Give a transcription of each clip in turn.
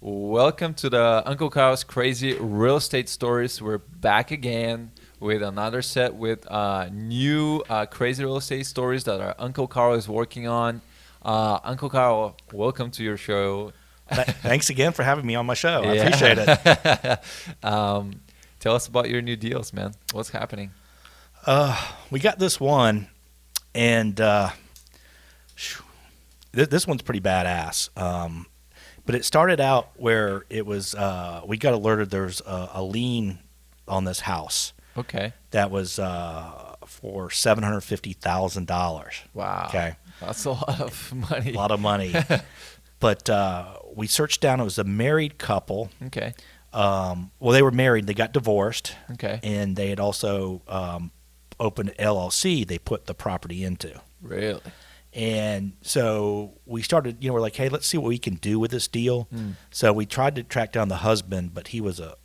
Welcome to the Uncle Karl's Crazy Real Estate Stories. We're back again with another set with new crazy real estate stories that our Uncle Karl is working on. Uncle Karl, welcome to your show. Thanks again for having me on my show. I Yeah. appreciate it. Tell us about your new deals, man. What's happening? We got this one, and this one's pretty badass. But it started out where it was we got alerted there's a lien on this house Okay. that was for $750,000. Wow. Okay, That's a lot of money. a lot of money. But we searched down. It was a married couple. Okay. Well, they were married. They got divorced, Okay. and they had also opened an LLC. They put the property into. Really? And so we started, we're like, hey, let's see what we can do with this deal. So we tried to track down the husband, but he was a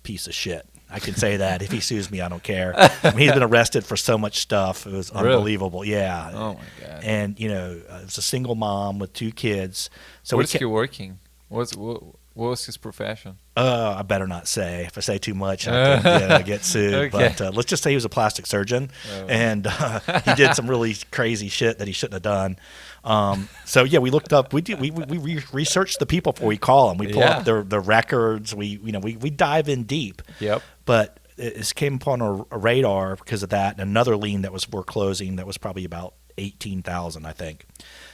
piece of shit. I can say that. If he sues me, I don't care. He's been arrested for so much stuff. It was Really? unbelievable. Yeah. Oh, my God. And, it was a single mom with 2 kids. So Where's he working? What was his profession? I better not say. If I say too much, I get sued. Okay. But let's just say he was a plastic surgeon, Oh. and he did some really crazy shit that he shouldn't have done. So yeah, we looked up. We researched the people before we call them. We pull up their records. We dive in deep. Yep. But it came upon our radar because of that, and another lien that was foreclosing that was probably about $18,000, I think.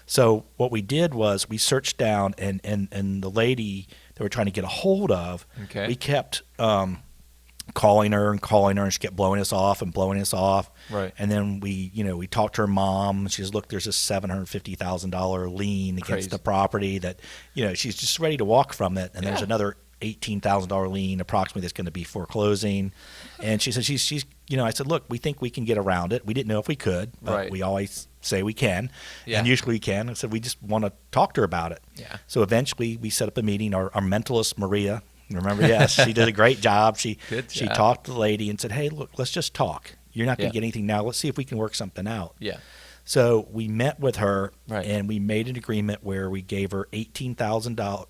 So what we did was we searched down, and the lady that we're trying to get a hold of, Okay. we kept calling her, and she kept blowing us off. Right. And then we talked to her mom. And she says, look, there's a $750,000 lien against Crazy. the property that, she's just ready to walk from it. And there's Yeah. another $18,000 lien approximately that's going to be foreclosing. And she said, she's I said, look, we think we can get around it. We didn't know if we could, but Right. we always say we can. Yeah. And usually we can. I said, we just want to talk to her about it. Yeah. So eventually we set up a meeting. Our mentalist, Maria, remember, yes, she did a great job. She Good She job. talked to the lady and said, hey, look, let's just talk. You're not going Yeah. to get anything now. Let's see if we can work something out. Yeah. So we met with her, Right. and we made an agreement where we gave her $18,000.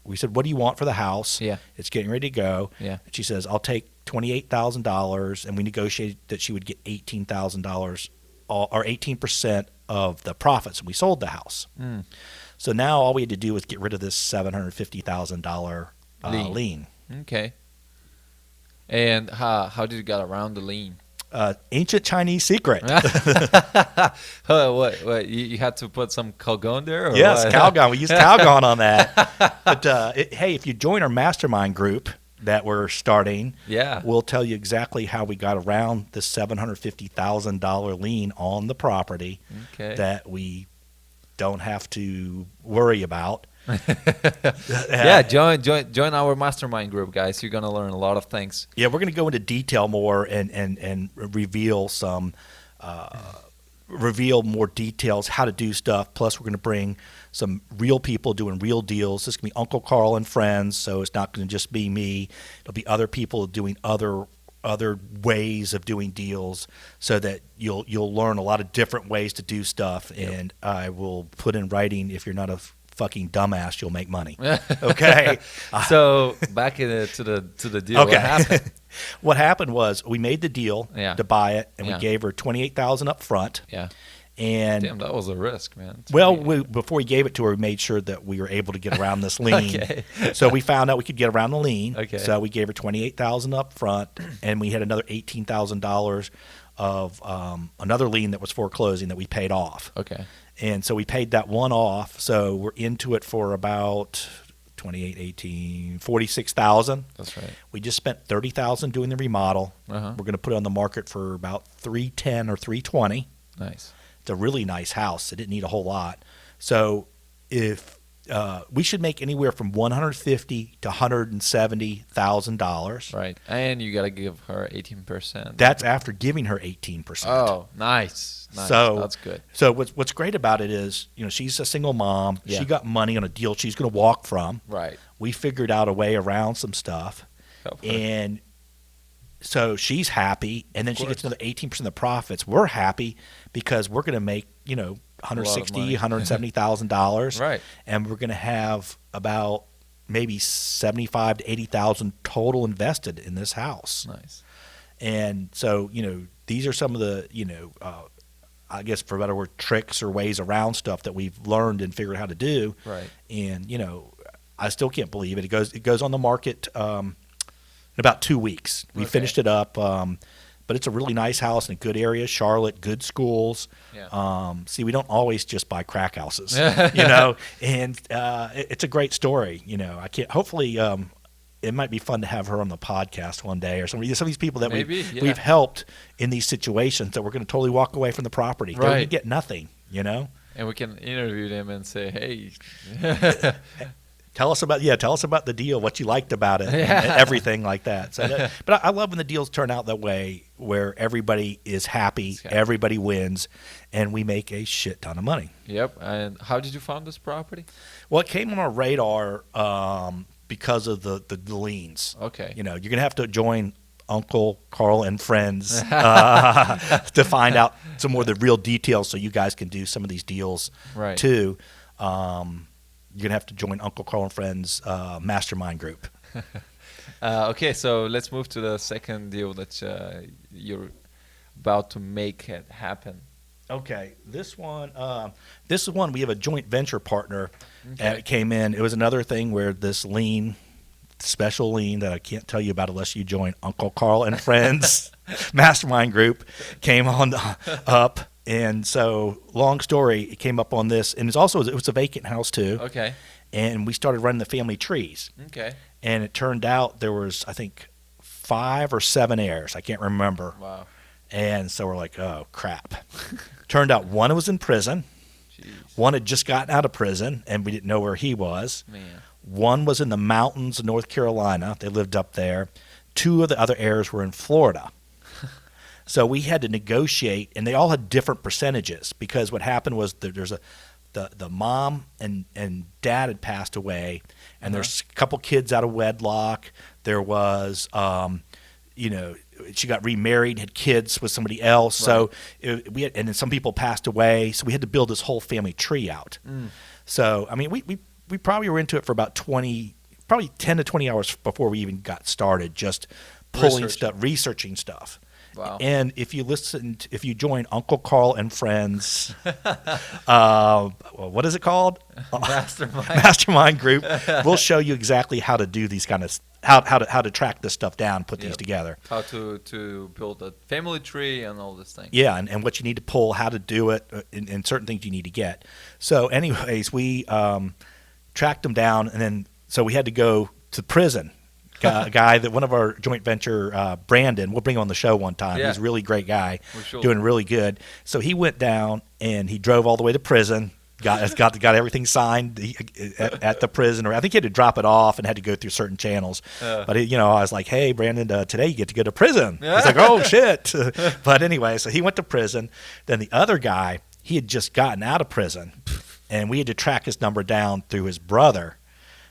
We said, what do you want for the house? Yeah. It's getting ready to go. Yeah. And she says, I'll take $28,000, and we negotiated that she would get $18,000 or 18% of the profits, and we sold the house. Mm. So now all we had to do was get rid of this $750,000 lien. Okay. And how did you get around the lien? Ancient Chinese secret. What? You had to put some Calgon there? Or Yes, what? Calgon. We used Calgon on that. But hey, if you join our mastermind group that we're starting, Yeah. we'll tell you exactly how we got around the $750,000 lien on the property Okay. that we don't have to worry about. Yeah, join our mastermind group, guys. You're gonna learn a lot of things. Yeah, we're going to go into detail more and reveal reveal more details how to do stuff. Plus, we're going to bring some real people doing real deals. This is going to be Uncle Karl and friends, so it's not going to just be me. It'll be other people doing other ways of doing deals, so that you'll learn a lot of different ways to do stuff. Yep. And I will put in writing, if you're not a fucking dumbass, you'll make money. Okay. So back to the deal. Okay. What happened? What happened was we made the deal to buy it, and Yeah. we gave her $28,000 up front. Yeah. And Damn, that was a risk, man. before we gave it to her, we made sure that we were able to get around this lien. Okay. So we found out we could get around the lien. Okay. So we gave her $28,000 up front, and we had another $18,000 of another lien that was foreclosing that we paid off. Okay. And so we paid that one off. So we're into it for about 28, 18, 46,000. That's right. We just spent 30,000 doing the remodel. Uh-huh. We're going to put it on the market for about 310 or 320. Nice. It's a really nice house. It didn't need a whole lot. So if we should make anywhere from $150,000 to $170,000. Right. And you gotta give her 18%. That's after giving her 18%. Oh, nice. So that's good. So what's great about it is, she's a single mom. Yeah. She got money on a deal she's going to walk from. Right. We figured out a way around some stuff, Help her. and so she's happy. And then she gets course. another 18% of the profits. We're happy because we're going to make $160,000, $170,000. Right. And we're going to have about maybe $75,000 to $80,000 total invested in this house. Nice. And so, these are some of the, I guess for a better word, tricks or ways around stuff that we've learned and figured out how to do. Right. And, I still can't believe it. It goes on the market in about 2 weeks. We finished it up. But it's a really nice house in a good area, Charlotte, good schools. Yeah. See, we don't always just buy crack houses, and it's a great story. I can't. Hopefully, it might be fun to have her on the podcast one day, or some of these people that we've helped in these situations that we're going to totally walk away from the property. Right. We get nothing, And we can interview them and say, hey. Tell us about the deal, what you liked about it, and everything like that. So, but I love when the deals turn out that way, where everybody is happy, everybody wins, and we make a shit ton of money. Yep. And how did you find this property? Well, it came on our radar because of the liens. Okay. You're going to have to join Uncle Karl and friends to find out some more of the real details, so you guys can do some of these deals too. You're going to have to join Uncle Karl and Friends mastermind group. Okay, so let's move to the second deal that you're about to make it happen. Okay, this one we have a joint venture partner that came in. It was another thing where this special lien that I can't tell you about unless you join Uncle Karl and Friends mastermind group came on up. And so, long story, it came up on this, and it was a vacant house too. Okay. And we started running the family trees. Okay. And it turned out there was, I think, 5 or 7 heirs. I can't remember. Wow. And so we're like, oh crap. Turned out one was in prison. Jeez. One had just gotten out of prison, and we didn't know where he was. Man. One was in the mountains of North Carolina. They lived up there. 2 of the other heirs were in Florida. So we had to negotiate, and they all had different percentages, because what happened was there's the mom and dad had passed away, and there's a couple kids out of wedlock. There was, she got remarried, had kids with somebody else. Right. So and then some people passed away, so we had to build this whole family tree out. So I mean, we probably were into it for about 10 to 20 hours before we even got started, just pulling researching stuff. Wow. And if you join Uncle Karl and Friends, what is it called? Mastermind group. We'll show you exactly how to do these kind of how to track this stuff down, put these together. How to build a family tree and all this thing. Yeah, and what you need to pull, how to do it, and certain things you need to get. So, anyways, we tracked them down, and then so we had to go to prison. A guy that one of our joint venture, Brandon, we'll bring him on the show one time. Yeah. He's a really great guy, sure. Doing really good. So he went down and he drove all the way to prison. Got everything signed at the prison, or I think he had to drop it off and had to go through certain channels. But I was like, "Hey, Brandon, today you get to go to prison." He's like, "Oh shit!" But anyway, so he went to prison. Then the other guy, he had just gotten out of prison, and we had to track his number down through his brother.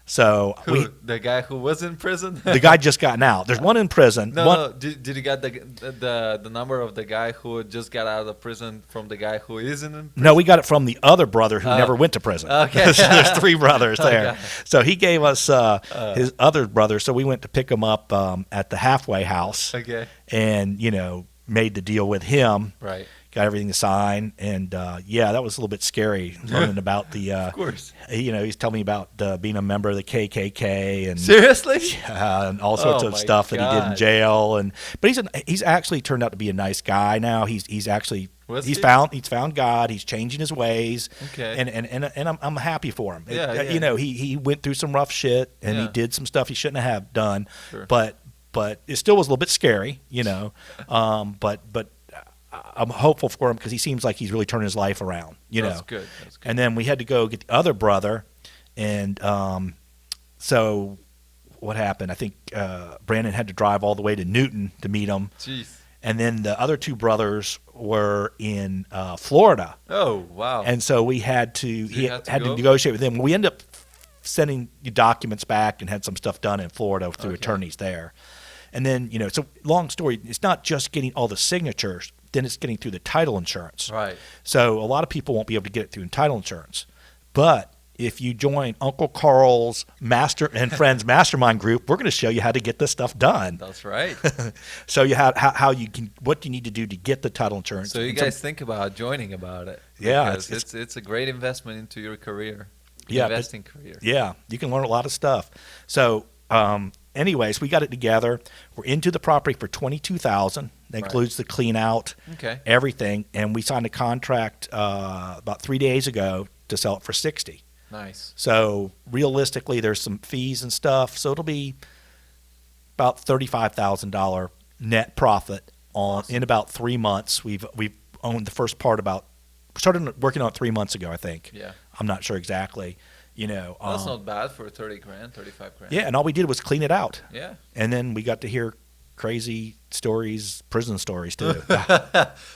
So the guy who was in prison? The guy just gotten out. There's one in prison. No. Did you get the number of the guy who just got out of prison from the guy who isn't in prison? No, we got it from the other brother who never went to prison. Okay. So there's 3 brothers there. Okay. So he gave us his other brother. So we went to pick him up at the halfway house. Okay. And, made the deal with him. Right. Got everything signed, and that was a little bit scary learning about the. Of course. He's telling me about being a member of the KKK and seriously, and all sorts of stuff that he did in jail, but he's actually turned out to be a nice guy now. He's actually found God. He's changing his ways. Okay. And I'm happy for him. Yeah. He went through some rough shit, and he did some stuff he shouldn't have done. Sure. But it still was a little bit scary, But I'm hopeful for him because he seems like he's really turning his life around, That's good. And then we had to go get the other brother, and so what happened? I think Brandon had to drive all the way to Newton to meet him. Jeez. And then the other 2 brothers were in Florida. Oh, wow. And so we had to had to negotiate with them. We ended up sending the documents back and had some stuff done in Florida through attorneys there. And then, so long story, it's not just getting all the signatures. then it's getting through the title insurance. Right. So a lot of people won't be able to get it through title insurance. But if you join Uncle Karl's Master and Friends Mastermind group, we're going to show you how to get this stuff done. That's right. So you have how you can, what you need to do to get the title insurance. So you guys think about joining about it. Yeah, it's a great investment into your career. Yeah, investing career. Yeah, you can learn a lot of stuff. So, anyways, we got it together. We're into the property for $22,000. That includes the clean out, everything, and we signed a contract about 3 days ago to sell it for $60,000. Nice. So realistically, there's some fees and stuff. So it'll be about $35,000 net profit in about 3 months. We've owned the first part started working on it 3 months ago, I think. Yeah. I'm not sure exactly. That's not bad for 30 grand, 35 grand. Yeah, and all we did was clean it out. Yeah. And then we got to hear crazy stories, prison stories too.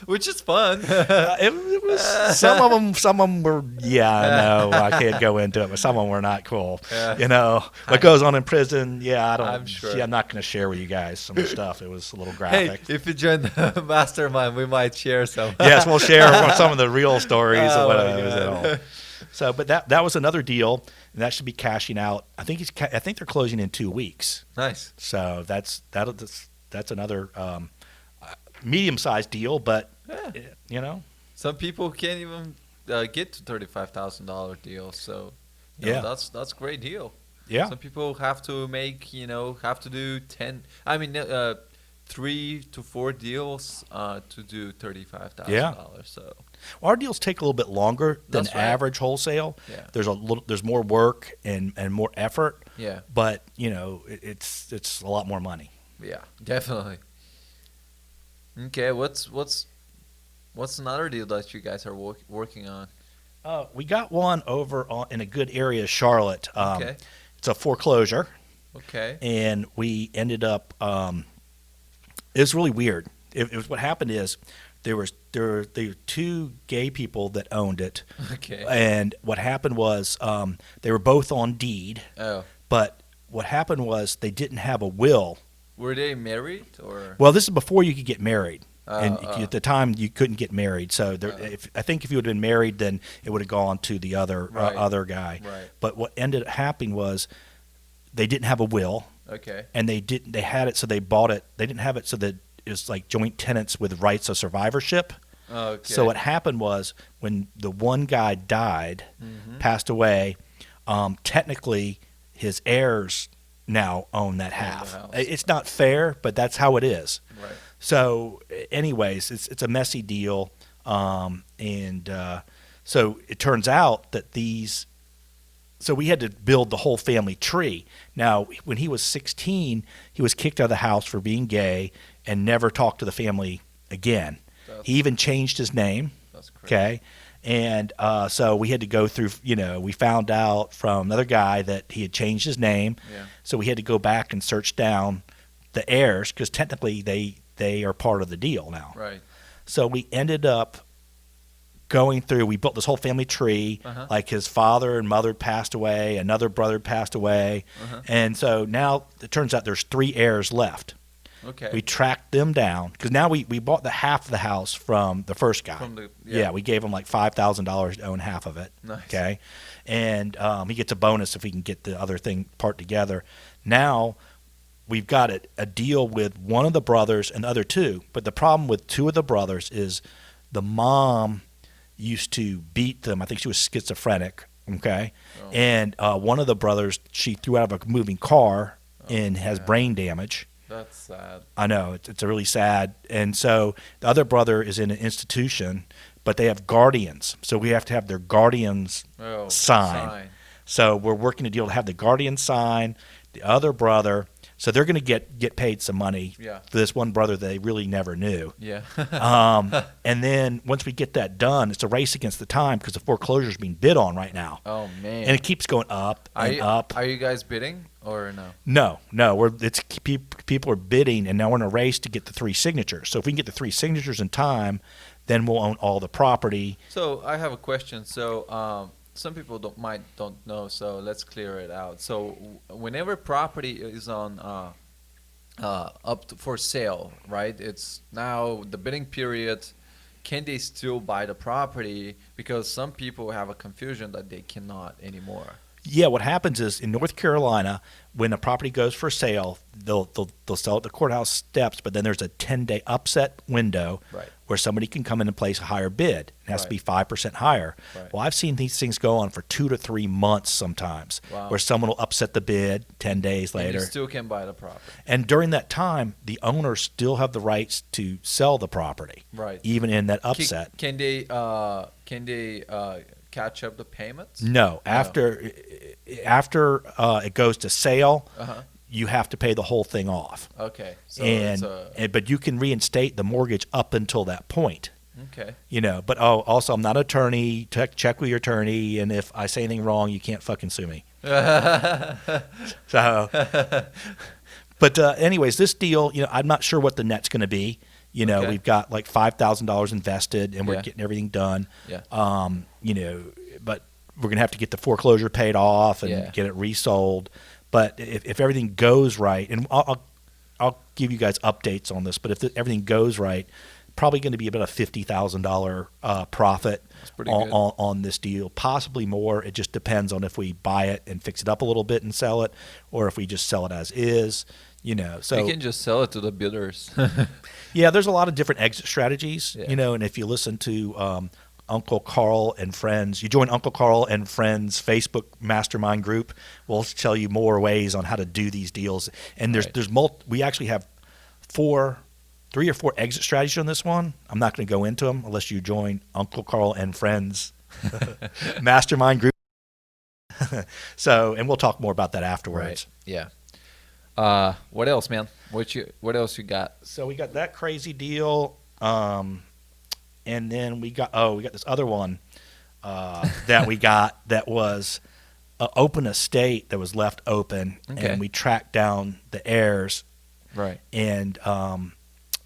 Which is fun. It was some of them were, no, I can't go into it, but some of them were not cool. Yeah. What goes on in prison, I'm sure. I'm not going to share with you guys some of the stuff. It was a little graphic. Hey, if you join the mastermind, we might share some. Yes, we'll share some of the real stories. So, but that was another deal, and that should be cashing out. I think they're closing in 2 weeks. Nice. So that's another medium-sized deal, but some people can't even get to $35,000 deals. So that's a great deal. Yeah. Some people have to do 10. 3 to 4 deals to do $35,000. Yeah. So our deals take a little bit longer than average wholesale. Yeah. There's more work and more effort. Yeah. But it's a lot more money. Yeah, definitely. Okay, what's another deal that you guys are working on? We got one over in a good area of Charlotte. Okay. It's a foreclosure. Okay. And we ended up. It was really weird. It was what happened is there were 2 gay people that owned it. Okay. And what happened was they were both on deed. Oh. But what happened was they didn't have a will. Were they married or? Well, this is before you could get married. And at the time, you couldn't get married. So I think if you had been married, then it would have gone to the other guy. Right. But what ended up happening was they didn't have a will. Okay. And they had it, so they bought it. They didn't have it so that it was like joint tenants with rights of survivorship. Okay. So what happened was when the one guy died, passed away, technically his heirs now own that half. It's not fair, but that's how it is. Right. So anyways, it's a messy deal. So it turns out that so we had to build the whole family tree. Now, when he was 16, he was kicked out of the house for being gay and never talked to the family again. He even changed his name. That's crazy. Okay. And so we had to go through, we found out from another guy that he had changed his name. Yeah. So we had to go back and search down the heirs because technically they are part of the deal now. Right. So we ended up going through, we built this whole family tree, like his father and mother passed away, another brother passed away. And so now it turns out there's 3 heirs left. Okay. We tracked them down because now we bought the half of the house from the first guy. We gave him like $5,000 to own half of it. Nice. Okay. And he gets a bonus if he can get the other part together. Now we've got a deal with one of the brothers and the other 2. But the problem with 2 of the brothers is the mom used to beat them. I think she was schizophrenic. Okay. Oh. And one of the brothers, she threw out of a moving car and has brain damage. That's sad. I know. It's a really sad. And so the other brother is in an institution, but they have guardians. So we have to have their guardians sign. So we're working a deal to have the guardian sign, the other brother. So they're going to get paid some money for this one brother they really never knew. Yeah. And then once we get that done, it's a race against the time because the foreclosure is being bid on right now. Oh, man. And it keeps going up and up. Are you guys bidding or no? No. People are bidding, and now we're in a race to get the 3 signatures. So if we can get the 3 signatures in time, then we'll own all the property. So I have a question. So some people don't know, so let's clear it out. So whenever property is on for sale, right? It's now the bidding period. Can they still buy the property? Because some people have a confusion that they cannot anymore. Yeah, what happens is in North Carolina, when a property goes for sale, they'll sell it at the courthouse steps, but then there's a 10-day upset window Right. where somebody can come in and place a higher bid. It has to be Right. 5% higher. Right. Well, I've seen these things go on for 2 to 3 months sometimes, Wow. where someone will upset the bid 10 days And you later. still can buy the property. And during that time, the owners still have the rights to sell the property, Right. even in that Can, upset. can they catch up the payments? No, after it goes to sale, Uh-huh. you have to pay the whole thing off. Okay. So it's But you can reinstate the mortgage up until that point. okay. But also I'm not an attorney. Check with your attorney, and if I say anything wrong, you can't fucking sue me. So, but anyways, this deal, I'm not sure what the net's going to be. Okay. We've got like $5,000 invested, and we're Yeah. getting everything done. Yeah. But we're going to have to get the foreclosure paid off and Yeah. get it resold. But if everything goes right, and I'll give you guys updates on this, but if everything goes right, probably going to be about a $50,000 profit pretty good. on this deal, possibly more. It just depends on if we buy it and fix it up a little bit and sell it, or if we just sell it as is. So You can just sell it to the bidders. yeah, there's a lot of different exit strategies. Yeah. And if you listen to Uncle Karl and Friends, you join Uncle Karl and Friends Facebook mastermind group, we'll tell you more ways on how to do these deals. And Right. we actually have 3 or 4 exit strategies on this one. I'm not going to go into them unless you join Uncle Karl and Friends mastermind group. And we'll talk more about that afterwards. Yeah. What else, man? What else you got? So we got that crazy deal, and then we got this other one that we got that was an open estate that was left open, Okay. and we tracked down the heirs, Right. and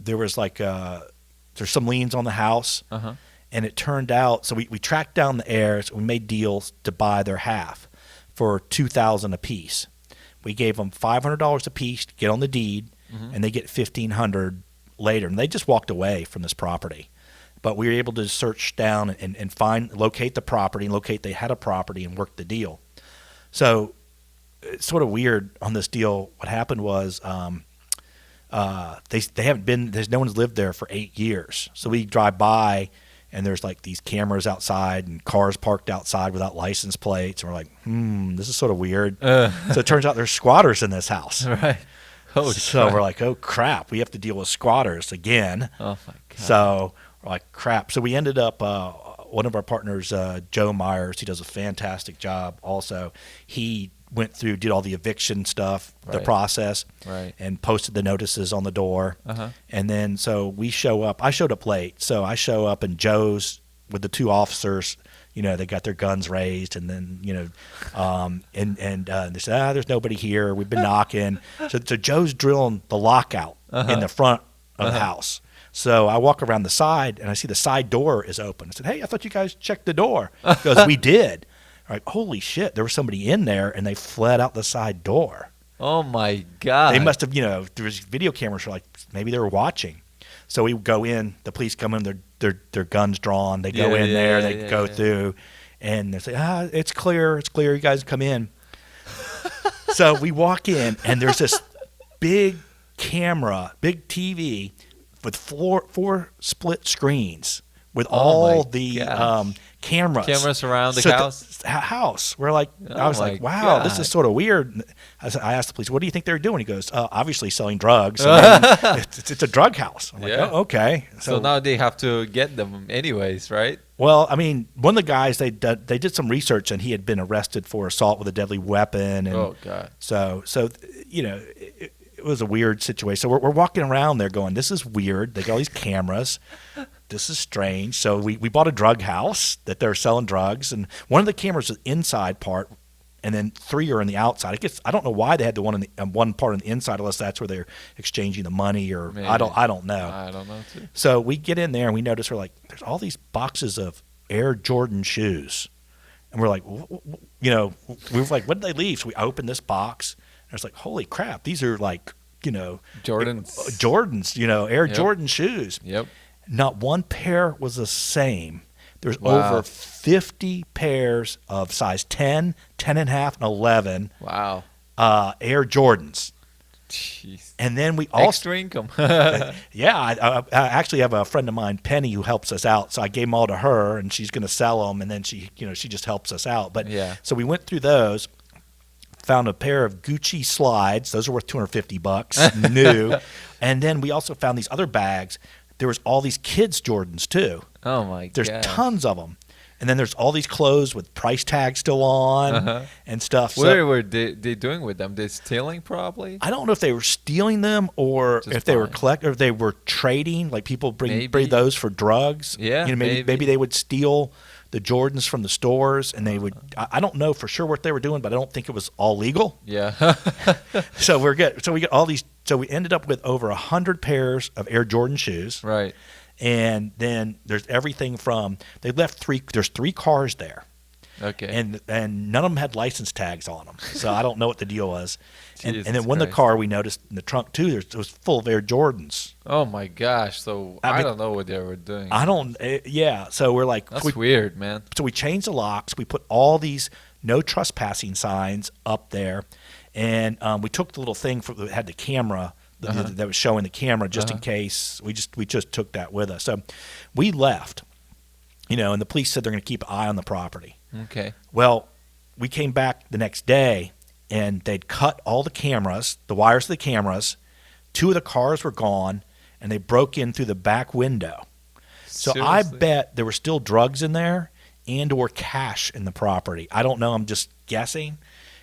there was there's some liens on the house, Uh-huh. and it turned out we tracked down the heirs. We made deals to buy their half for $2,000 apiece. We gave them $500 apiece to get on the deed, and they get $1,500 later. And they just walked away from this property. But we were able to search down and locate the property, and locate they had a property and work the deal. So it's sort of weird on this deal. What happened was they haven't been. No one's lived there for 8 years. So we drive by, and there's like these cameras outside and cars parked outside without license plates. And we're like, this is sort of weird. So it turns out there's squatters in this house. Right. Oh, So we're like, oh crap, we have to deal with squatters again. oh my god. So we're like, crap. So we ended up, one of our partners, Joe Myers, he does a fantastic job also. He went through, did all the eviction stuff, the Right. process, Right. and posted the notices on the door. Uh-huh. And then so we show up. I showed up late. So I show up, and Joe's with the 2 officers. They got their guns raised, and then they said, there's nobody here. We've been knocking. So Joe's drilling the lockout in the front of the house. So I walk around the side, and I see the side door is open. I said, hey, I thought you guys checked the door. Because we did. I'm like, holy shit, there was somebody in there, and they fled out the side door. Oh my god. They must have, there was video cameras for maybe they were watching. So we go in, the police come in, their guns drawn. They go in there, they go through, and they say, it's clear, you guys come in. So we walk in, and there's this big camera, big TV with 4 split screens with all the cameras. Cameras around the So house? house. We're like, Oh I was my like, wow, this God. is sort of weird. I asked the police, what do you think they're doing? He goes, obviously selling drugs. It's a drug house. I'm like, Yeah. oh, okay. So now they have to get them anyways, right? Well, I mean, one of the guys, they did some research, and he had been arrested for assault with a deadly weapon. And Oh god. so it was a weird situation. So we're walking around there going, this is weird. They got all these cameras. This is strange. So we bought a drug house that they're selling drugs, and one of the cameras is the inside part, and then 3 are on the outside. I don't know why they had the one part on the inside, unless that's where they're exchanging the money, or Maybe. I don't know. I don't know too. So we get in there, and we notice, we're like, there's all these boxes of Air Jordan shoes, and we're like, we were like, what did they leave? So we opened this box, and it's like, holy crap, these are like Jordans. Air Yep. Jordan shoes. Yep. Not one pair was the same. There's Wow. over 50 pairs of size 10, 10 and a half, and 11 Wow. Air Jordans. Jeez. And then we also, Extra income. yeah, I actually have a friend of mine, Penny, who helps us out. So I gave them all to her, and she's going to sell them, and then she just helps us out. But Yeah. so we went through those, found a pair of Gucci slides. Those are worth $250 new. And then we also found these other bags. There was all these kids Jordans too. Oh my There's god. tons of them. And then there's all these clothes with price tags still on and stuff. What So were they doing with them? They stealing probably? I don't know if they were stealing them or Just if they were buying. or if they were trading. Like people bring Maybe. those for drugs. Yeah, maybe they would steal the Jordans from the stores, and they would. I don't know for sure what they were doing, but I don't think it was all legal. Yeah. So we're good. So we got all these. So we ended up with over 100 pairs of Air Jordan shoes. Right. And then there's everything from they left there's 3 cars there, Okay. and none of them had license tags on them. So I don't know what the deal was. And Jesus then one of the Christ. car we noticed in the trunk too, it was full of Air Jordans. Oh my gosh. So I I mean- don't know what they were doing. Yeah. So we're like, That's weird, man. so we changed the locks. We put all these no trespassing signs up there, and we took the little thing that had the camera. That was showing the camera just in case. We just took that with us. So we left, and the police said they're going to keep an eye on the property. Okay. Well, we came back the next day, and they'd cut all the cameras, the wires of the cameras. 2 of the cars were gone, and they broke in through the back window. So I Seriously? bet there were still drugs in there and or cash in the property. I don't know. I'm just guessing.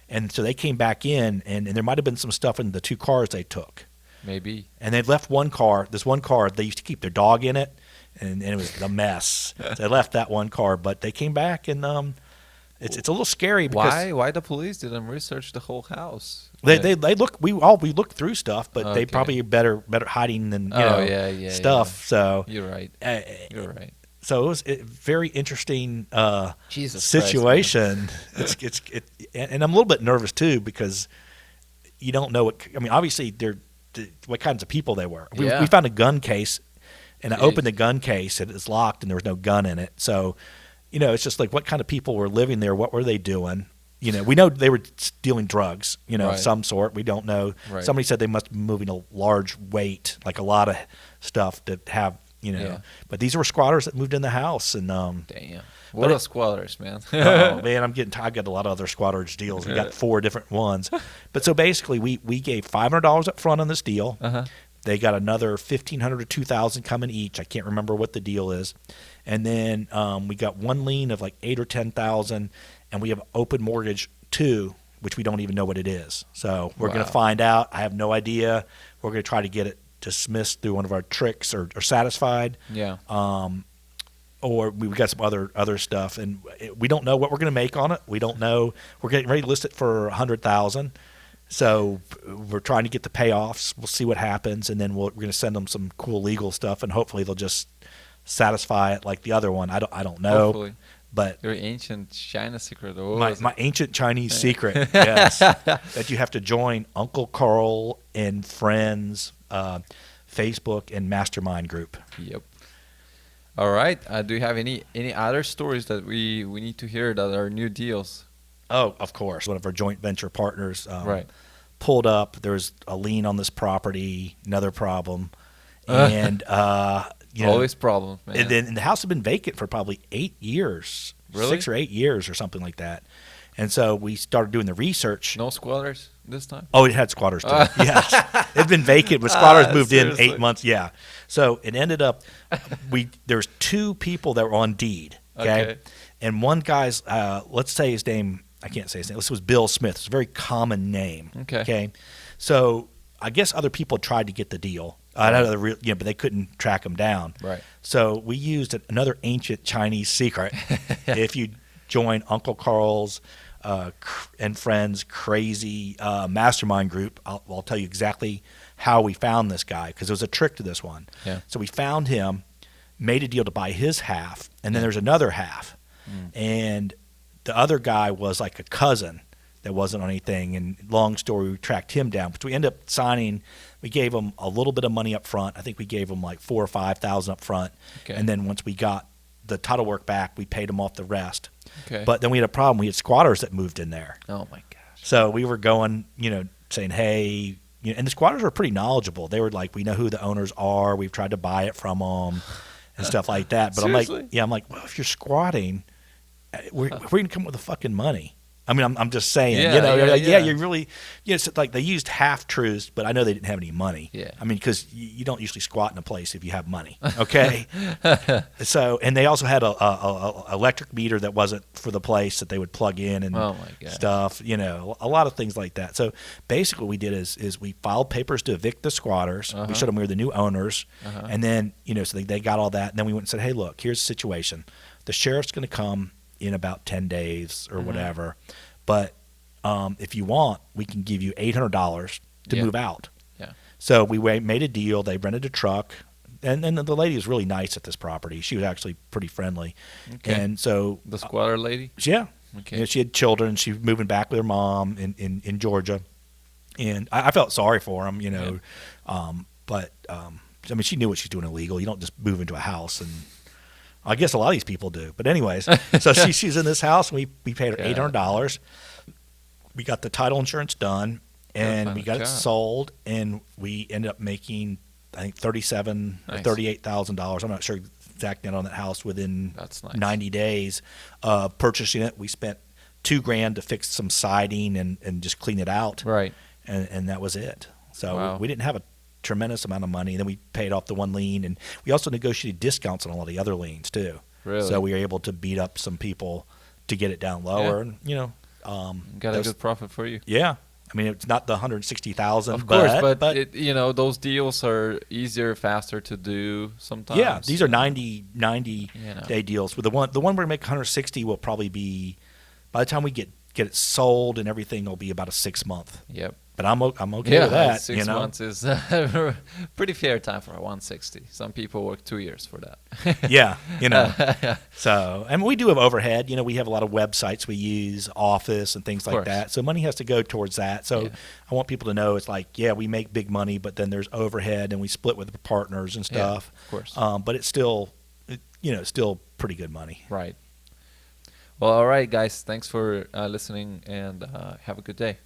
And so they came back in, and there might have been some stuff in the 2 cars they took. Maybe. And they left one car. This one car, they used to keep their dog in it, and it was a mess. So they left that one car, but they came back, and it's a little scary because Why the police didn't research the whole house? they look we looked through stuff, but they Okay. probably better hiding than Yeah, stuff. So You're right. uh, You're right. so it was a very interesting Jesus Christ, situation. And I'm a little bit nervous too because you don't know what. I mean, obviously what kinds of people they were. Yeah. We found a gun case, and I Jeez. opened the gun case, and it's locked, and there was no gun in it. So, it's just like what kind of people were living there? What were they doing? We know they were stealing drugs, of Right. some sort. We don't know. Right. Somebody said they must be moving a large weight, like a lot of stuff to have. Yeah. But these were squatters that moved in the house, and Damn. What are squatters, man? oh man, I've got a lot of other squatterage deals. We got 4 different ones. But so basically, we gave $500 up front on this deal. They got another $1,500 to $2,000 coming each. I can't remember what the deal is. And then we got one lien of like $8,000 or $10,000, and we have open mortgage 2, which we don't even know what it is. So we're going Wow. to find out. I have no idea. We're going to try to get it dismissed through one of our tricks or satisfied. Yeah. Or we've got some other stuff, and we don't know what we're going to make on it. We don't know. We're getting ready to list it for $100,000, so we're trying to get the payoffs. We'll see what happens, and then we're going to send them some cool legal stuff, and hopefully they'll just satisfy it like the other one. I don't know, Hopefully. but Your ancient China secret. What was my ancient Chinese secret, yes, that you have to join Uncle Karl and Friends Facebook and Mastermind group. it? Yep. All right. Do you have any other stories that we need to hear that are new deals? Oh, of course. One of our joint venture partners Right. pulled up. There's a lien on this property, another problem. And, Always problems, man. and then the house had been vacant for probably 8 years. Really? 6 or 8 years or something like that. And so we started doing the research. No squatters this time? Oh, it had squatters too. Yes. It'd been vacant, but squatters moved in Seriously? 8 months. Yeah. So it ended up, there's 2 people that were on deed. Okay. And one guy's, let's say his name, I can't say his name. This was Bill Smith. It's a very common name. Okay. So I guess other people tried to get the deal. But they couldn't track him down. Right. So we used another ancient Chinese secret. If you join Uncle Karl's and Friends crazy mastermind group, I'll tell you exactly how we found this guy, because there was a trick to this one. Yeah. So we found him, made a deal to buy his half, and then there's another half. And the other guy was like a cousin that wasn't on anything. And long story, we tracked him down. But we ended up signing. We gave him a little bit of money up front. I think we gave him like $4,000 or $5,000 up front. Okay. And then once we got the title work back, we paid him off the rest. Okay. But then we had a problem. We had squatters that moved in there. Oh my gosh. So we were going, saying, hey, and the squatters were pretty knowledgeable. They were like, we know who the owners are. We've tried to buy it from them and stuff like that. But Seriously? I'm like, well, if you're squatting, we're going to come up with the fucking money. I mean, I'm just saying, you really, it's like they used half truths, but I know they didn't have any money. Yeah. I mean, because you don't usually squat in a place if you have money. Okay. So, and they also had a electric meter that wasn't for the place that they would plug in and Oh my gosh. stuff, a lot of things like that. So basically what we did is we filed papers to evict the squatters. We showed them we were the new owners. And then, so they got all that. And then we went and said, hey, look, here's the situation. The sheriff's going to come in about 10 days or whatever. But if you want, we can give you $800 to move out. Yeah. So we made a deal. They rented a truck. And then the lady was really nice at this property. She was actually pretty friendly. Okay. And so the squatter lady? Yeah. Okay. She had children. She was moving back with her mom in Georgia. And I felt sorry for them, but I mean, she knew what she's doing illegal. You don't just move into a house and I guess a lot of these people do. But anyways, so she's in this house. And we paid her $800. We got the title insurance done, and we got it sold, and we ended up making, I think, $37,000 or $38,000. I'm not sure exactly on that house within 90 days. Purchasing it, we spent $2,000 to fix some siding and just clean it out. Right. And that was it. So we didn't have a tremendous amount of money, and then we paid off the one lien, and we also negotiated discounts on a lot of the other liens too. Really? So we were able to beat up some people to get it down lower, and got a good profit for you. Yeah, I mean it's not the 160,000, of course, but it, those deals are easier, faster to do sometimes. Yeah, these are 90 day deals. With the one we're gonna make 160 will probably be, by the time we get it sold and everything, will be about a 6 month. Yep. But I'm okay with that. 6 months is a pretty fair time for a 160. Some people work 2 years for that. Yeah, So, and we do have overhead. We have a lot of websites we use, Office and things like that. So money has to go towards that. So I want people to know it's like, we make big money, but then there's overhead, and we split with the partners and stuff. Yeah, of course. But it's still, still pretty good money. Right. Well, all right, guys. Thanks for listening, and have a good day.